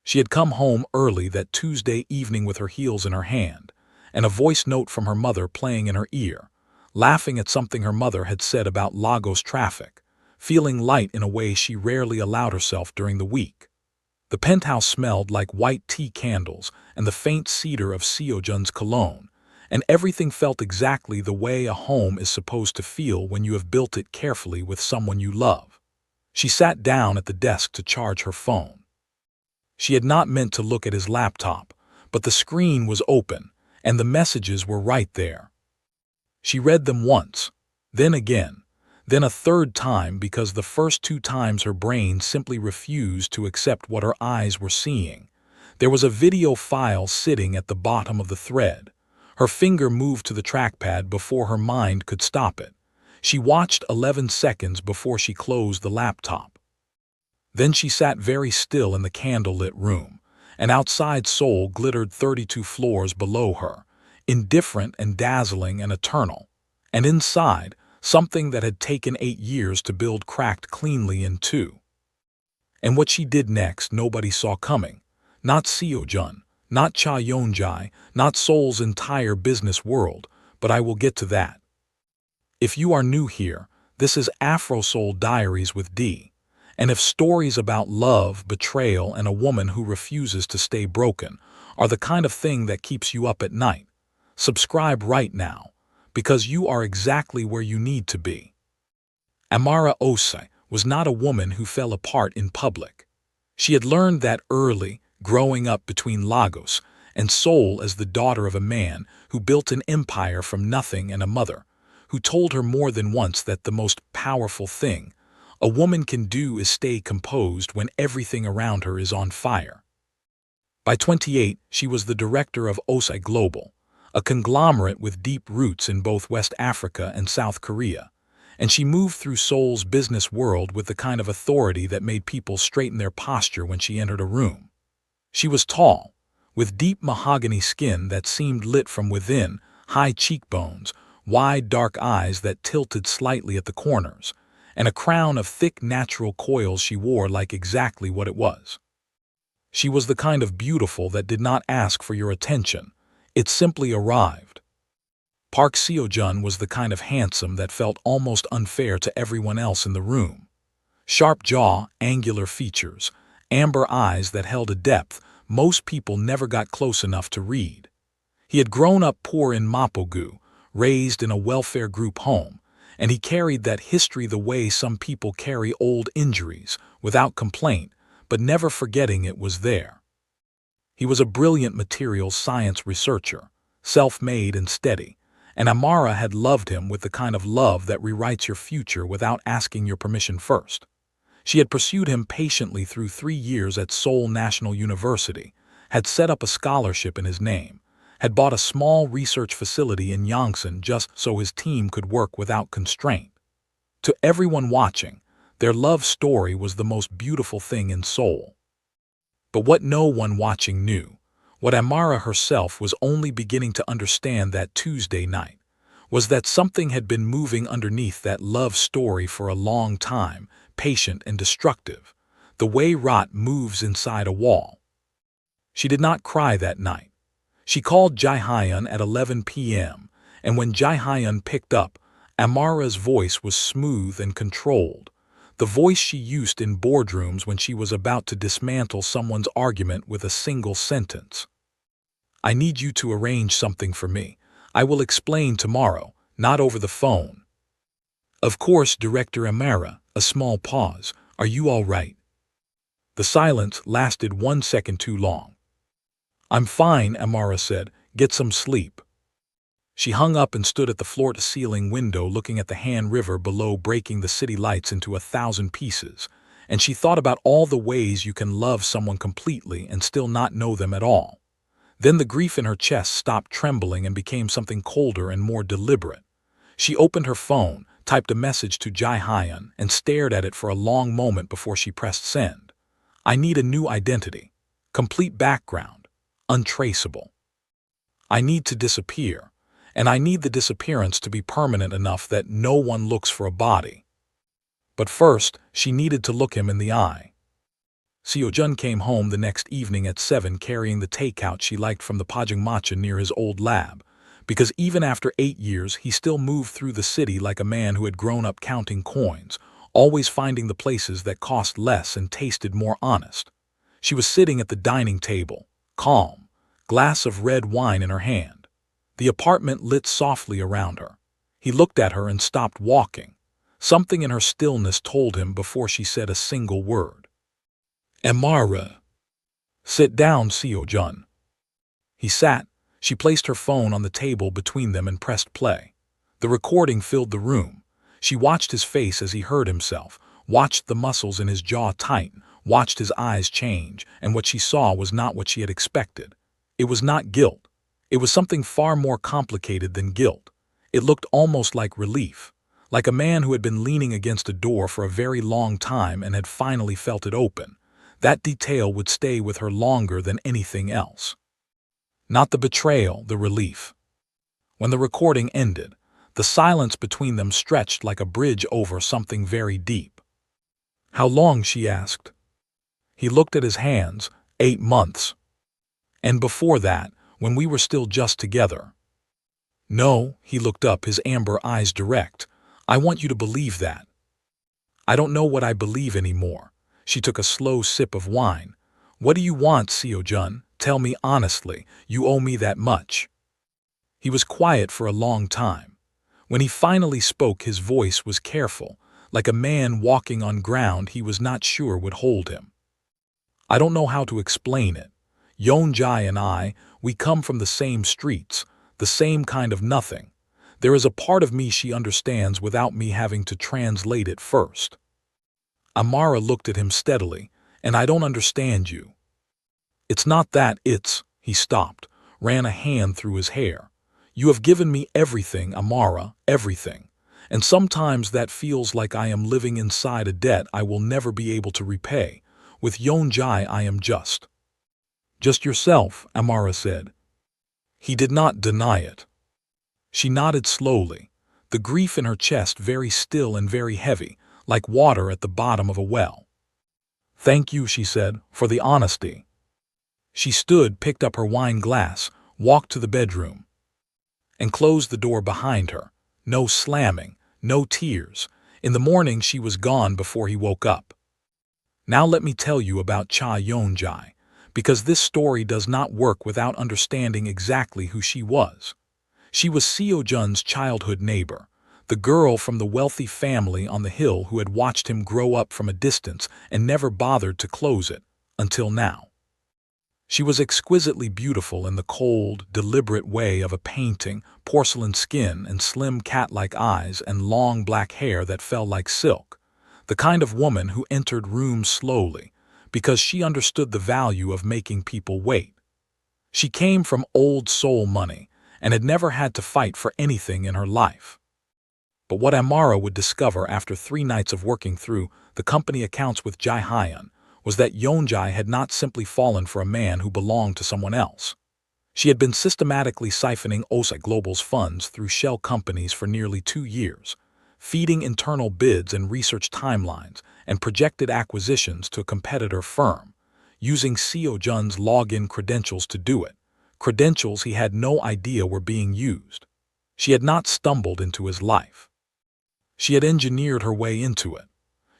She had come home early that Tuesday evening with her heels in her hand, and a voice note from her mother playing in her ear, laughing at something her mother had said about Lagos traffic, feeling light in a way she rarely allowed herself during the week. The penthouse smelled like white tea candles and the faint cedar of Seojun's cologne, and everything felt exactly the way a home is supposed to feel when you have built it carefully with someone you love. She sat down at the desk to charge her phone. She had not meant to look at his laptop, but the screen was open, and the messages were right there. She read them once, then again, then a third time because the first two times her brain simply refused to accept what her eyes were seeing. There was a video file sitting at the bottom of the thread. Her finger moved to the trackpad before her mind could stop it. She watched 11 seconds before she closed the laptop. Then she sat very still in the candlelit room, and outside Seoul glittered 32 floors below her, indifferent and dazzling and eternal. And inside, something that had taken 8 years to build cracked cleanly in two. And what she did next nobody saw coming. Not Seojun, not Cha Yeonjai, not Seoul's entire business world, but I will get to that. If you are new here, this is Afro-Soul Diaries with D. And if stories about love, betrayal, and a woman who refuses to stay broken are the kind of thing that keeps you up at night, subscribe right now, because you are exactly where you need to be. Amara Osai was not a woman who fell apart in public. She had learned that early, growing up between Lagos and Seoul as the daughter of a man who built an empire from nothing and a mother who told her more than once that the most powerful thing a woman can do is stay composed when everything around her is on fire. By 28, she was the director of Osai Global, a conglomerate with deep roots in both West Africa and South Korea, and she moved through Seoul's business world with the kind of authority that made people straighten their posture when she entered a room. She was tall, with deep mahogany skin that seemed lit from within, high cheekbones, wide dark eyes that tilted slightly at the corners, and a crown of thick natural coils she wore like exactly what it was. She was the kind of beautiful that did not ask for your attention, it simply arrived. Park Seo-jun was the kind of handsome that felt almost unfair to everyone else in the room. Sharp jaw, angular features, amber eyes that held a depth most people never got close enough to read. He had grown up poor in Mapogu, raised in a welfare group home, and he carried that history the way some people carry old injuries, without complaint, but never forgetting it was there. He was a brilliant materials science researcher, self-made and steady, and Amara had loved him with the kind of love that rewrites your future without asking your permission first. She had pursued him patiently through 3 years at Seoul National University, had set up a scholarship in his name, had bought a small research facility in Yongsan just so his team could work without constraint. To everyone watching, their love story was the most beautiful thing in Seoul. But what no one watching knew, what Amara herself was only beginning to understand that Tuesday night, was that something had been moving underneath that love story for a long time, patient and destructive, the way rot moves inside a wall. She did not cry that night. She called Jae-hyun at 11 p.m., and when Jae-hyun picked up, Amara's voice was smooth and controlled, the voice she used in boardrooms when she was about to dismantle someone's argument with a single sentence. "I need you to arrange something for me. I will explain tomorrow, not over the phone." "Of course, Director Amara." A small pause. "Are you all right?" The silence lasted 1 second too long. "I'm fine," Amara said. "Get some sleep." She hung up and stood at the floor-to-ceiling window looking at the Han River below breaking the city lights into 1,000 pieces, and she thought about all the ways you can love someone completely and still not know them at all. Then the grief in her chest stopped trembling and became something colder and more deliberate. She opened her phone, typed a message to Jae-hyun, and stared at it for a long moment before she pressed send. "I need a new identity. Complete background. Untraceable. I need to disappear, and I need the disappearance to be permanent enough that no one looks for a body." But first, she needed to look him in the eye. Seo-jun came home the next evening at 7 carrying the takeout she liked from the pajangmatcha near his old lab, because even after 8 years he still moved through the city like a man who had grown up counting coins, always finding the places that cost less and tasted more honest. She was sitting at the dining table, calm, glass of red wine in her hand. The apartment lit softly around her. He looked at her and stopped walking. Something in her stillness told him before she said a single word. Amara. Sit down, Seo-jun. He sat. She placed her phone on the table between them and pressed play. The recording filled the room. She watched his face as he heard himself, watched the muscles in his jaw tighten, watched his eyes change, and what she saw was not what she had expected. It was not guilt. It was something far more complicated than guilt. It looked almost like relief, like a man who had been leaning against a door for a very long time and had finally felt it open. That detail would stay with her longer than anything else. Not the betrayal, the relief. When the recording ended, the silence between them stretched like a bridge over something very deep. How long, she asked. He looked at his hands. 8 months. And before that, when we were still just together. No, he looked up, his amber eyes direct. I want you to believe that. I don't know what I believe anymore. She took a slow sip of wine. What do you want, Seo-jun? Tell me honestly, you owe me that much. He was quiet for a long time. When he finally spoke, his voice was careful, like a man walking on ground he was not sure would hold him. I don't know how to explain it. Yeon-jae and I, we come from the same streets, the same kind of nothing. There is a part of me she understands without me having to translate it first. Amara looked at him steadily. And I don't understand you. It's not that, it's, he stopped, ran a hand through his hair. You have given me everything, Amara, everything. And sometimes that feels like I am living inside a debt I will never be able to repay. With Yeon-jae I am just yourself, Amara said. He did not deny it. She nodded slowly, the grief in her chest very still and very heavy, like water at the bottom of a well. Thank you, she said, for the honesty. She stood, picked up her wine glass, walked to the bedroom, and closed the door behind her. No slamming, no tears. In the morning she was gone before he woke up. Now let me tell you about Cha Yeon-jae, because this story does not work without understanding exactly who she was. She was Seo-jun's childhood neighbor, the girl from the wealthy family on the hill who had watched him grow up from a distance and never bothered to close it, until now. She was exquisitely beautiful in the cold, deliberate way of a painting, porcelain skin and slim cat-like eyes and long black hair that fell like silk, the kind of woman who entered rooms slowly, because she understood the value of making people wait. She came from old Seoul money and had never had to fight for anything in her life. But what Amara would discover after 3 nights of working through the company accounts with Jae-hyun was that Yeon-jae had not simply fallen for a man who belonged to someone else. She had been systematically siphoning Osai Global's funds through shell companies for nearly 2 years, feeding internal bids and research timelines and projected acquisitions to a competitor firm, using Seo-jun's login credentials to do it, credentials he had no idea were being used. She had not stumbled into his life. She had engineered her way into it.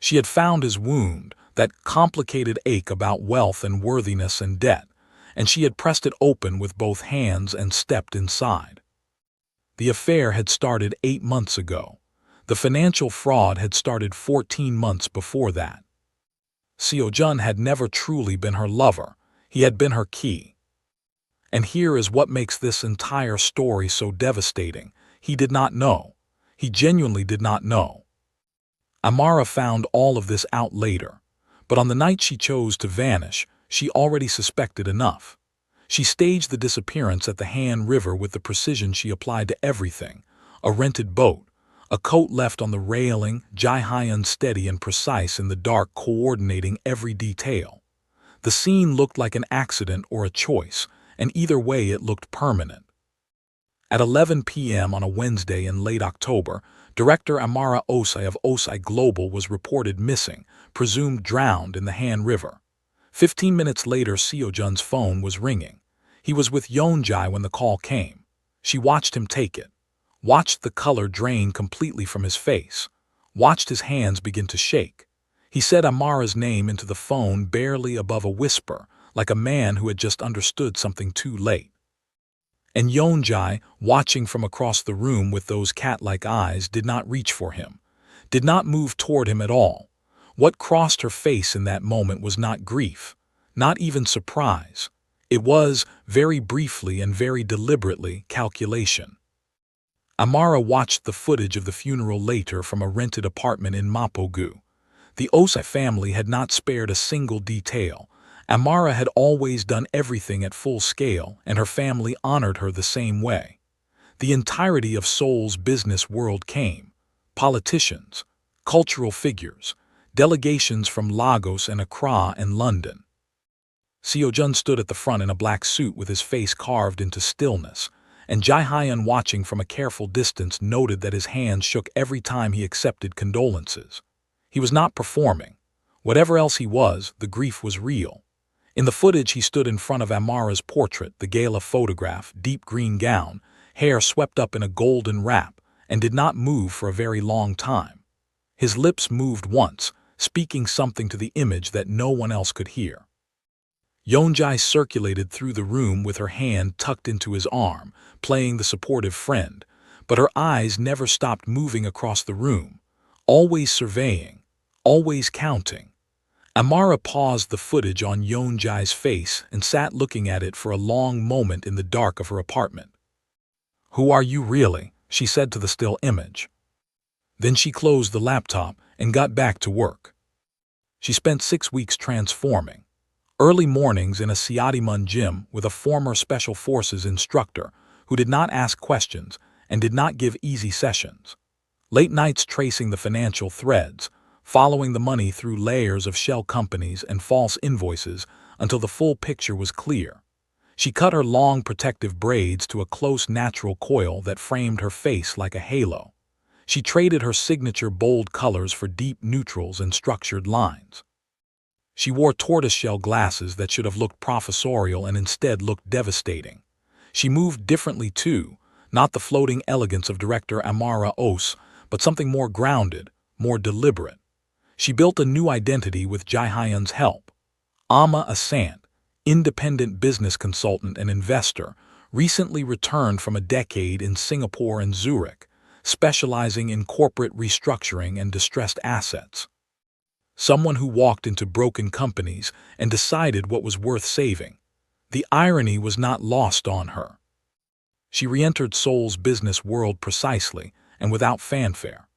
She had found his wound, that complicated ache about wealth and worthiness and debt, and she had pressed it open with both hands and stepped inside. The affair had started 8 months ago. The financial fraud had started 14 months before that. Seo-jun had never truly been her lover. He had been her key. And here is what makes this entire story so devastating. He did not know. He genuinely did not know. Amara found all of this out later, but on the night she chose to vanish, she already suspected enough. She staged the disappearance at the Han River with the precision she applied to everything: a rented boat, a coat left on the railing, Jae-hyun steady and precise in the dark, coordinating every detail. The scene looked like an accident or a choice, and either way it looked permanent. At 11 p.m. on a Wednesday in late October, director Amara Osai of Osai Global was reported missing, presumed drowned in the Han River. 15 minutes later, Seo-jun's phone was ringing. He was with Yeon-jae when the call came. She watched him take it, watched the color drain completely from his face, watched his hands begin to shake. He said Amara's name into the phone barely above a whisper, like a man who had just understood something too late. And Yeon-jae, watching from across the room with those cat-like eyes, did not reach for him, did not move toward him at all. What crossed her face in that moment was not grief, not even surprise. It was, very briefly and very deliberately, calculation. Amara watched the footage of the funeral later from a rented apartment in Mapogu. The Osai family had not spared a single detail. Amara had always done everything at full scale, and her family honored her the same way. The entirety of Seoul's business world came. Politicians, cultural figures, delegations from Lagos and Accra and London. Seo-jun stood at the front in a black suit with his face carved into stillness, and Jae-hyun, watching from a careful distance, noted that his hands shook every time he accepted condolences. He was not performing. Whatever else he was, the grief was real. In the footage, he stood in front of Amara's portrait, the gala photograph, deep green gown, hair swept up in a golden wrap, and did not move for a very long time. His lips moved once, speaking something to the image that no one else could hear. Yeon-jae circulated through the room with her hand tucked into his arm, playing the supportive friend, but her eyes never stopped moving across the room, always surveying, always counting. Amara paused the footage on Yeon-jae's face and sat looking at it for a long moment in the dark of her apartment. "Who are you really?" she said to the still image. Then she closed the laptop and got back to work. She spent 6 weeks transforming. Early mornings in a Seoul gym with a former Special Forces instructor who did not ask questions and did not give easy sessions. Late nights tracing the financial threads, following the money through layers of shell companies and false invoices until the full picture was clear. She cut her long protective braids to a close natural coil that framed her face like a halo. She traded her signature bold colors for deep neutrals and structured lines. She wore tortoiseshell glasses that should have looked professorial and instead looked devastating. She moved differently too, not the floating elegance of director Amara Osai, but something more grounded, more deliberate. She built a new identity with Jae-hyun's help. Amara Osai, independent business consultant and investor, recently returned from a decade in Singapore and Zurich, specializing in corporate restructuring and distressed assets. Someone who walked into broken companies and decided what was worth saving. The irony was not lost on her. She re-entered Seoul's business world precisely and without fanfare.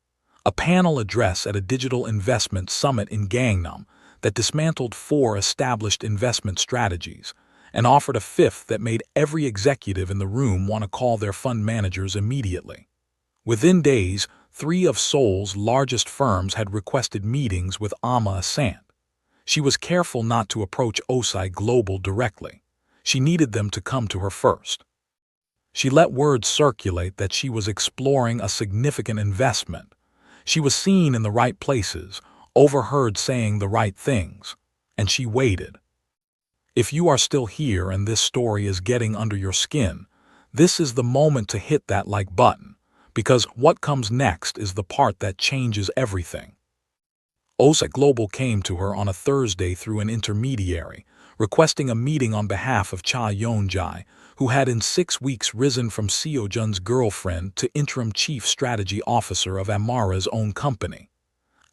A panel address at a digital investment summit in Gangnam that dismantled 4 established investment strategies and offered a 5th that made every executive in the room want to call their fund managers immediately. Within days, 3 of Seoul's largest firms had requested meetings with Amara Osai. She was careful not to approach Osai Global directly. She needed them to come to her first. She let word circulate that she was exploring a significant investment. She was seen in the right places, overheard saying the right things, and she waited. If you are still here and this story is getting under your skin, this is the moment to hit that like button, because what comes next is the part that changes everything. Osai Global came to her on a Thursday through an intermediary, requesting a meeting on behalf of Cha Yeon-jae, who had in 6 weeks risen from Seo-jun's girlfriend to interim chief strategy officer of Amara's own company.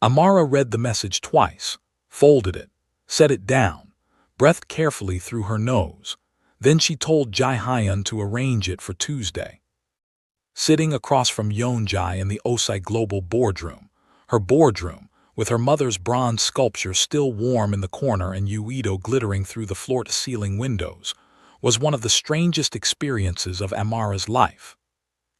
Amara read the message twice, folded it, set it down, breathed carefully through her nose. Then she told Jae-hyun to arrange it for Tuesday. Sitting across from Yeon-jae in the Osai Global boardroom, her boardroom, with her mother's bronze sculpture still warm in the corner and Uido glittering through the floor-to-ceiling windows, was one of the strangest experiences of Amara's life.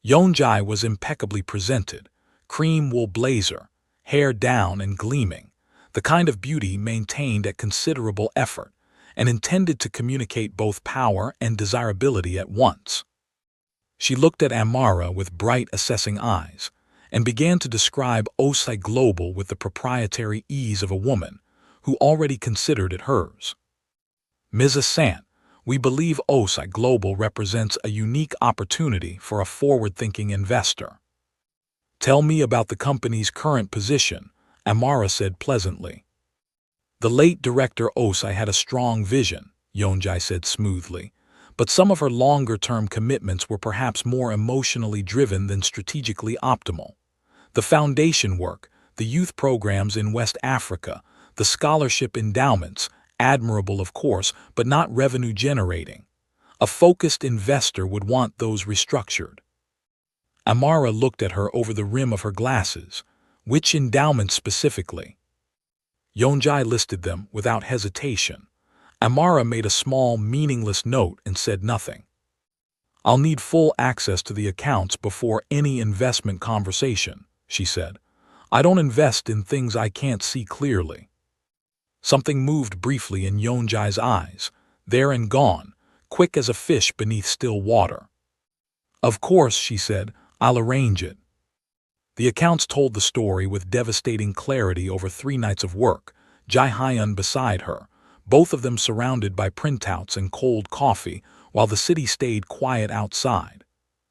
Yeon-jae was impeccably presented, cream wool blazer, hair down and gleaming, the kind of beauty maintained at considerable effort and intended to communicate both power and desirability at once. She looked at Amara with bright, assessing eyes and began to describe Osai Global with the proprietary ease of a woman who already considered it hers. Ms. Asant, we believe Osai Global represents a unique opportunity for a forward-thinking investor. Tell me about the company's current position, Amara said pleasantly. The late director Osai had a strong vision, Yeonjai said smoothly, but some of her longer-term commitments were perhaps more emotionally driven than strategically optimal. The foundation work, the youth programs in West Africa, the scholarship endowments, admirable of course, but not revenue-generating. A focused investor would want those restructured. Amara looked at her over the rim of her glasses. Which endowments specifically? Yeonjai listed them without hesitation. Amara made a small, meaningless note and said nothing. I'll need full access to the accounts before any investment conversation, she said. I don't invest in things I can't see clearly. Something moved briefly in Yeonjai's eyes, there and gone, quick as a fish beneath still water. Of course, she said, I'll arrange it. The accounts told the story with devastating clarity over 3 nights of work, Jae-hyun beside her, both of them surrounded by printouts and cold coffee, while the city stayed quiet outside.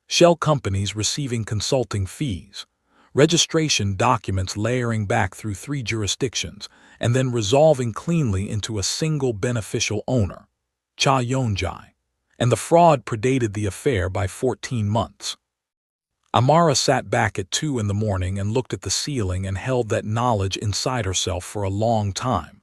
Shell companies receiving consulting fees, registration documents layering back through 3 jurisdictions, and then resolving cleanly into a single beneficial owner, Cha Yeonjai, and the fraud predated the affair by 14 months. Amara sat back at 2 in the morning and looked at the ceiling and held that knowledge inside herself for a long time.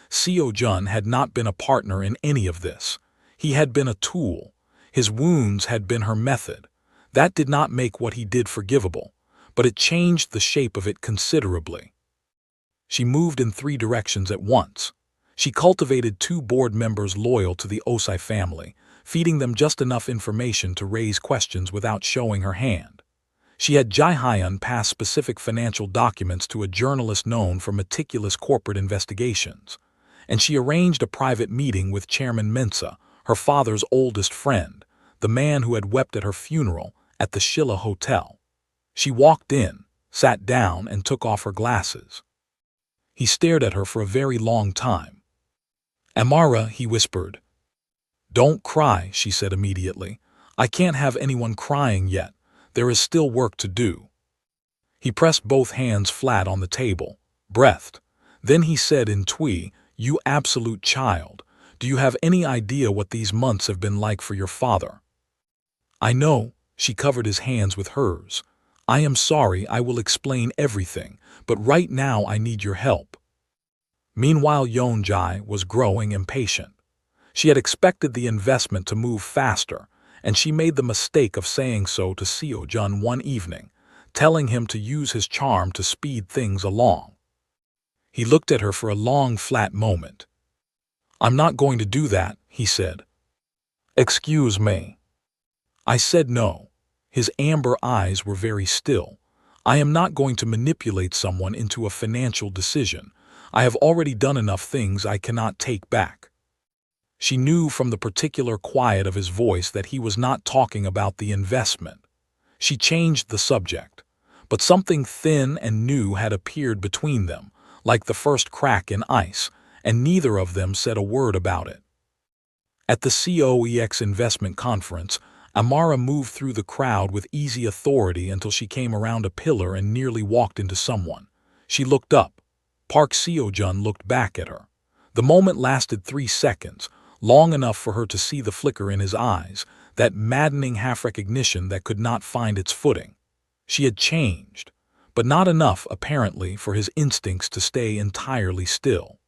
Seo-jun had not been a partner in any of this. He had been a tool. His wounds had been her method. That did not make what he did forgivable, but it changed the shape of it considerably. She moved in 3 directions at once. She cultivated 2 board members loyal to the Osai family, feeding them just enough information to raise questions without showing her hand. She had Jae-hyun pass specific financial documents to a journalist known for meticulous corporate investigations, and she arranged a private meeting with Chairman Mensa, her father's oldest friend, the man who had wept at her funeral, at the Shilla Hotel. She walked in, sat down, and took off her glasses. He stared at her for a very long time. Amara, he whispered. Don't cry, she said immediately. I can't have anyone crying yet. There is still work to do. He pressed both hands flat on the table, breathed. Then he said in Twi, you absolute child, do you have any idea what these months have been like for your father? I know, she covered his hands with hers. I am sorry, I will explain everything, but right now I need your help. Meanwhile, Yeonjai was growing impatient. She had expected the investment to move faster, and she made the mistake of saying so to Seo-jun one evening, telling him to use his charm to speed things along. He looked at her for a long, flat moment. I'm not going to do that, he said. Excuse me. I said no. His amber eyes were very still. I am not going to manipulate someone into a financial decision. I have already done enough things I cannot take back. She knew from the particular quiet of his voice that he was not talking about the investment. She changed the subject, but something thin and new had appeared between them, like the first crack in ice, and neither of them said a word about it. At the COEX investment conference, Amara moved through the crowd with easy authority until she came around a pillar and nearly walked into someone. She looked up. Park Seo-jun looked back at her. The moment lasted 3 seconds, long enough for her to see the flicker in his eyes, that maddening half-recognition that could not find its footing. She had changed, but not enough, apparently, for his instincts to stay entirely still.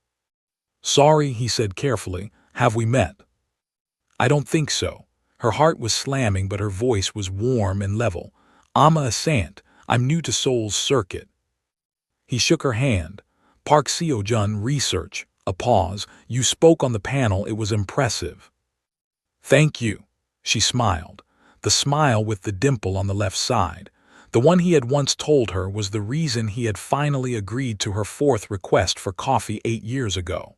Sorry, he said carefully, have we met? I don't think so. Her heart was slamming, but her voice was warm and level. Amara Osai, I'm new to Seoul's circuit. He shook her hand. Park Seo-jun, research. A pause. You spoke on the panel, it was impressive. Thank you. She smiled. The smile with the dimple on the left side. The one he had once told her was the reason he had finally agreed to her 4th request for coffee 8 years ago.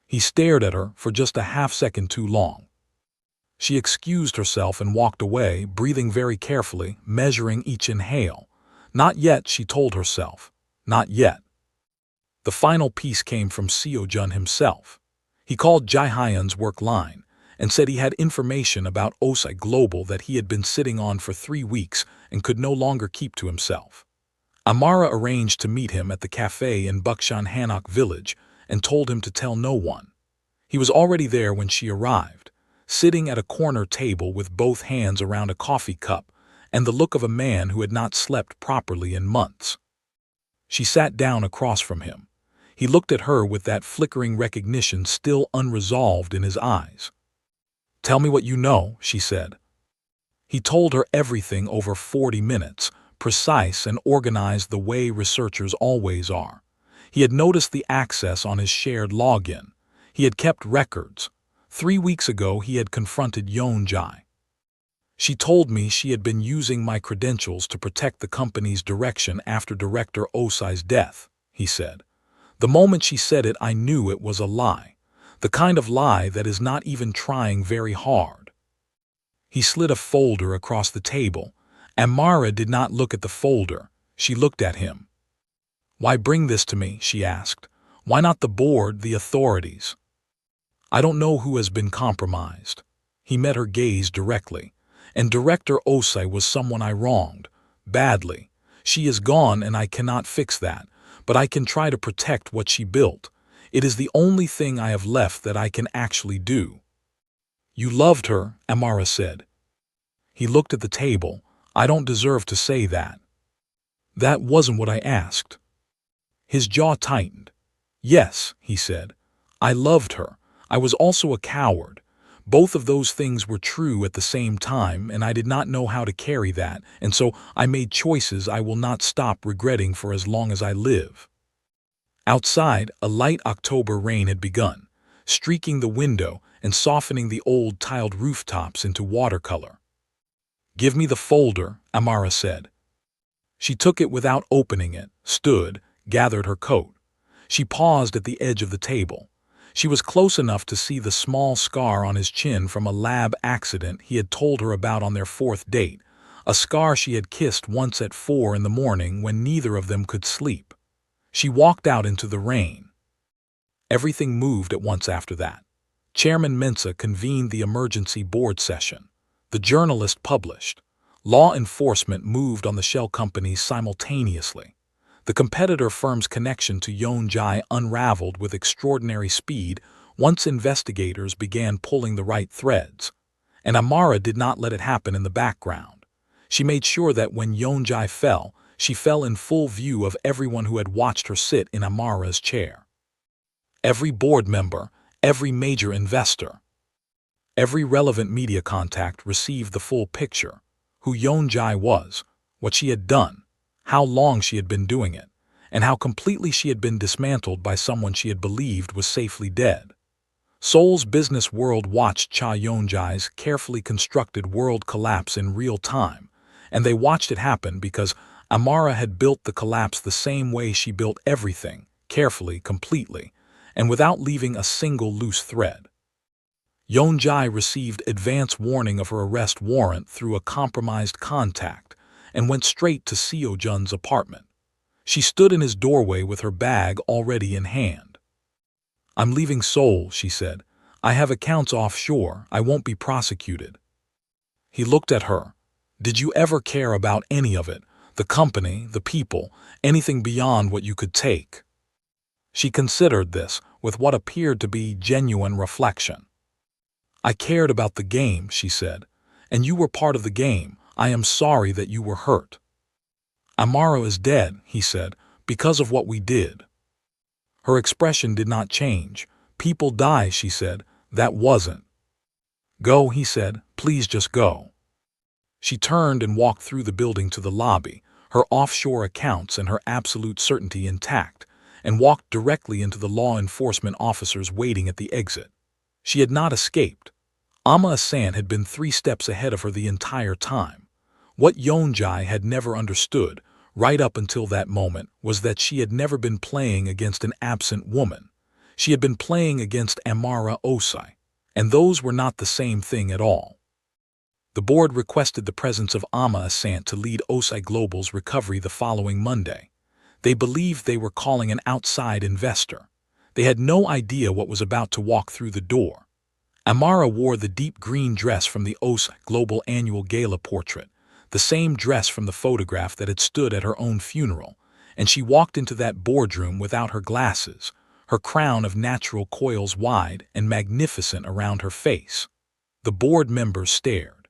He stared at her for just a half-second too long. She excused herself and walked away, breathing very carefully, measuring each inhale. Not yet, she told herself. Not yet. The final piece came from Seo-jun himself. He called Jae-hyun's work line and said he had information about Osai Global that he had been sitting on for 3 weeks and could no longer keep to himself. Amara arranged to meet him at the cafe in Bukshan Hanok village and told him to tell no one. He was already there when she arrived, sitting at a corner table with both hands around a coffee cup and the look of a man who had not slept properly in months. She sat down across from him. He looked at her with that flickering recognition still unresolved in his eyes. "Tell me what you know," she said. He told her everything over 40 minutes, precise and organized the way researchers always are. He had noticed the access on his shared login. He had kept records. 3 weeks ago he had confronted Yeonjae. "She told me she had been using my credentials to protect the company's direction after Director Osai's death," he said. "The moment she said it, I knew it was a lie. The kind of lie that is not even trying very hard." He slid a folder across the table. Amara did not look at the folder. She looked at him. "Why bring this to me?" she asked. "Why not the board, the authorities?" "I don't know who has been compromised." He met her gaze directly. "And Director Osai was someone I wronged. Badly. She is gone and I cannot fix that, but I can try to protect what she built. It is the only thing I have left that I can actually do." "You loved her," Amara said. He looked at the table. "I don't deserve to say that." "That wasn't what I asked." His jaw tightened. "Yes," he said. "I loved her. I was also a coward. Both of those things were true at the same time, and I did not know how to carry that, and so I made choices I will not stop regretting for as long as I live." Outside, a light October rain had begun, streaking the window and softening the old tiled rooftops into watercolor. "Give me the folder," Amara said. She took it without opening it, stood, gathered her coat. She paused at the edge of the table. She was close enough to see the small scar on his chin from a lab accident he had told her about on their 4th date, a scar she had kissed once at 4 in the morning when neither of them could sleep. She walked out into the rain. Everything moved at once after that. Chairman Mensah convened the emergency board session. The journalist published. Law enforcement moved on the shell companies simultaneously. The competitor firm's connection to Yeonjae unraveled with extraordinary speed once investigators began pulling the right threads. And Amara did not let it happen in the background. She made sure that when Yeonjae fell, she fell in full view of everyone who had watched her sit in Amara's chair. Every board member, every major investor, every relevant media contact received the full picture: who Yeonjae was, what she had done, how long she had been doing it, and how completely she had been dismantled by someone she had believed was safely dead. Seoul's business world watched Cha Yeonjae's carefully constructed world collapse in real time, and they watched it happen because Amara had built the collapse the same way she built everything, carefully, completely, and without leaving a single loose thread. Yeonjae received advance warning of her arrest warrant through a compromised contact and went straight to Seo-jun's apartment. She stood in his doorway with her bag already in hand. "I'm leaving Seoul," she said. "I have accounts offshore. I won't be prosecuted." He looked at her. "Did you ever care about any of it? The company, the people, anything beyond what you could take?" She considered this with what appeared to be genuine reflection. "I cared about the game," she said, "and you were part of the game. I am sorry that you were hurt." "Amara is dead," he said, "because of what we did." Her expression did not change. "People die," she said. "That wasn't." "Go," he said. "Please just go." She turned and walked through the building to the lobby, her offshore accounts and her absolute certainty intact, and walked directly into the law enforcement officers waiting at the exit. She had not escaped. Amara Osai had been 3 steps ahead of her the entire time. What Yeonjae had never understood, right up until that moment, was that she had never been playing against an absent woman. She had been playing against Amara Osai, and those were not the same thing at all. The board requested the presence of Amara Osai to lead Osai Global's recovery the following Monday. They believed they were calling an outside investor. They had no idea what was about to walk through the door. Amara wore the deep green dress from the Osai Global Annual Gala portrait, the same dress from the photograph that had stood at her own funeral, and she walked into that boardroom without her glasses, her crown of natural coils wide and magnificent around her face. The board members stared.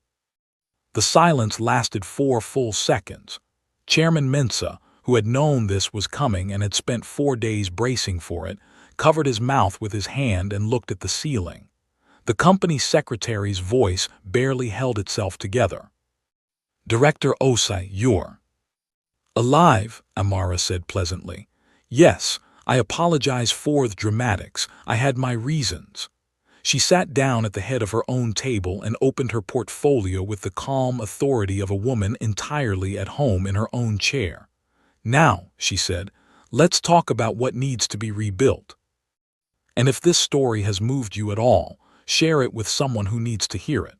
The silence lasted 4 full seconds. Chairman Mensah, who had known this was coming and had spent 4 days bracing for it, covered his mouth with his hand and looked at the ceiling. The company secretary's voice barely held itself together. "Director Osai, you're alive," Amara said pleasantly. "Yes, I apologize for the dramatics. I had my reasons." She sat down at the head of her own table and opened her portfolio with the calm authority of a woman entirely at home in her own chair. "Now," she said, "let's talk about what needs to be rebuilt. And if this story has moved you at all, share it with someone who needs to hear it.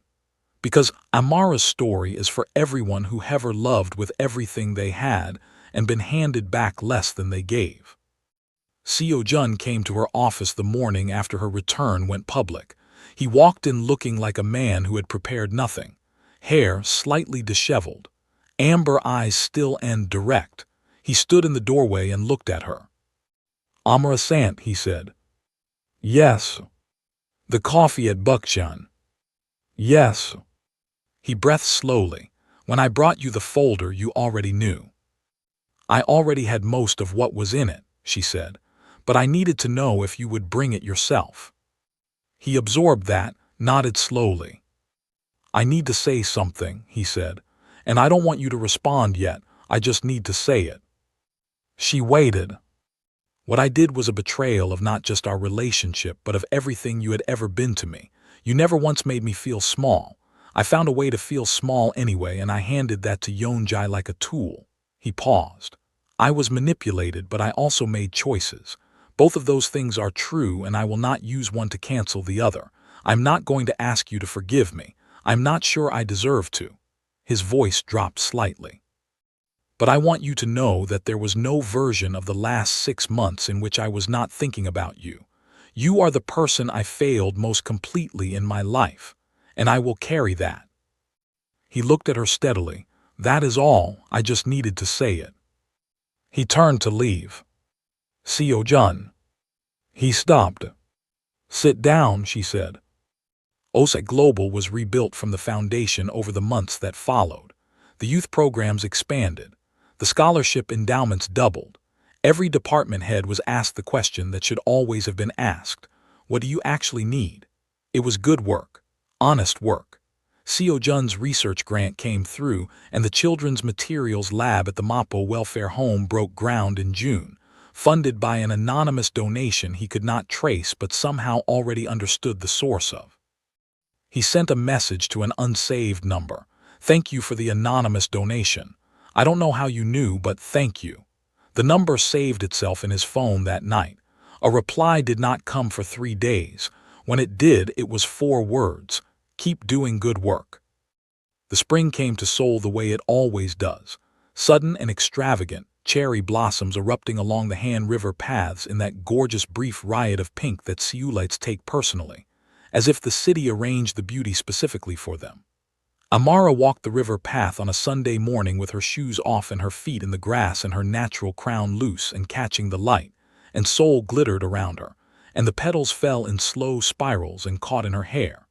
Because Amara's story is for everyone who ever loved with everything they had and been handed back less than they gave." Seo Jun came to her office the morning after her return went public. He walked in looking like a man who had prepared nothing. Hair slightly disheveled, amber eyes still and direct. He stood in the doorway and looked at her. "Amara Sant," he said. "Yes." "The coffee at Buckchan." "Yes." He breathed slowly. "When I brought you the folder, you already knew." "I already had most of what was in it," she said, "but I needed to know if you would bring it yourself." He absorbed that, nodded slowly. "I need to say something," he said, "and I don't want you to respond yet. I just need to say it." She waited. "What I did was a betrayal of not just our relationship, but of everything you had ever been to me. You never once made me feel small. I found a way to feel small anyway, and I handed that to Yeonjai like a tool." He paused. "I was manipulated, but I also made choices. Both of those things are true, and I will not use one to cancel the other. I'm not going to ask you to forgive me. I'm not sure I deserve to." His voice dropped slightly. "But I want you to know that there was no version of the last 6 months in which I was not thinking about you. You are the person I failed most completely in my life, and I will carry that." He looked at her steadily. "That is all, I just needed to say it." He turned to leave. "Seo Jun." He stopped. "Sit down," she said. Osai Global was rebuilt from the foundation over the months that followed. The youth programs expanded. The scholarship endowments doubled. Every department head was asked the question that should always have been asked: what do you actually need? It was good work, honest work. Seo Jun's research grant came through, and the Children's Materials Lab at the Mapo Welfare Home broke ground in June, funded by an anonymous donation he could not trace but somehow already understood the source of. He sent a message to an unsaved number. "Thank you for the anonymous donation. I don't know how you knew, but thank you." The number saved itself in his phone that night. A reply did not come for 3 days. When it did, it was 4 words: "Keep doing good work." The spring came to Seoul the way it always does. Sudden and extravagant, cherry blossoms erupting along the Han River paths in that gorgeous brief riot of pink that Seoulites take personally, as if the city arranged the beauty specifically for them. Amara walked the river path on a Sunday morning with her shoes off and her feet in the grass and her natural crown loose and catching the light, and Seoul glittered around her, and the petals fell in slow spirals and caught in her hair.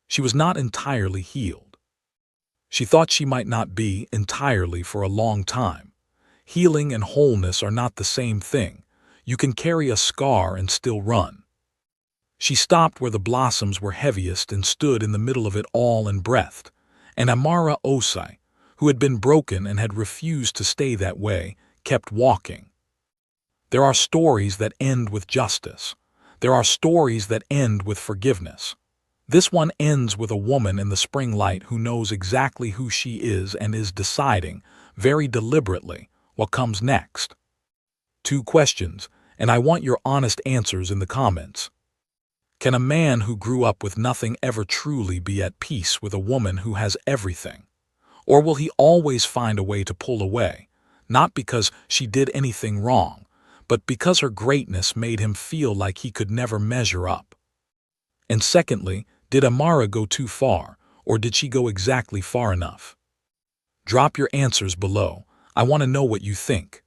She was not entirely healed. She thought she might not be entirely for a long time. Healing and wholeness are not the same thing. You can carry a scar and still run. She stopped where the blossoms were heaviest and stood in the middle of it all and breathed. And Amara Osai, who had been broken and had refused to stay that way, kept walking. There are stories that end with justice. There are stories that end with forgiveness. This one ends with a woman in the spring light who knows exactly who she is and is deciding, very deliberately, what comes next. 2 questions, and I want your honest answers in the comments. Can a man who grew up with nothing ever truly be at peace with a woman who has everything? Or will he always find a way to pull away, not because she did anything wrong, but because her greatness made him feel like he could never measure up? And secondly, did Amara go too far, or did she go exactly far enough? Drop your answers below. I want to know what you think.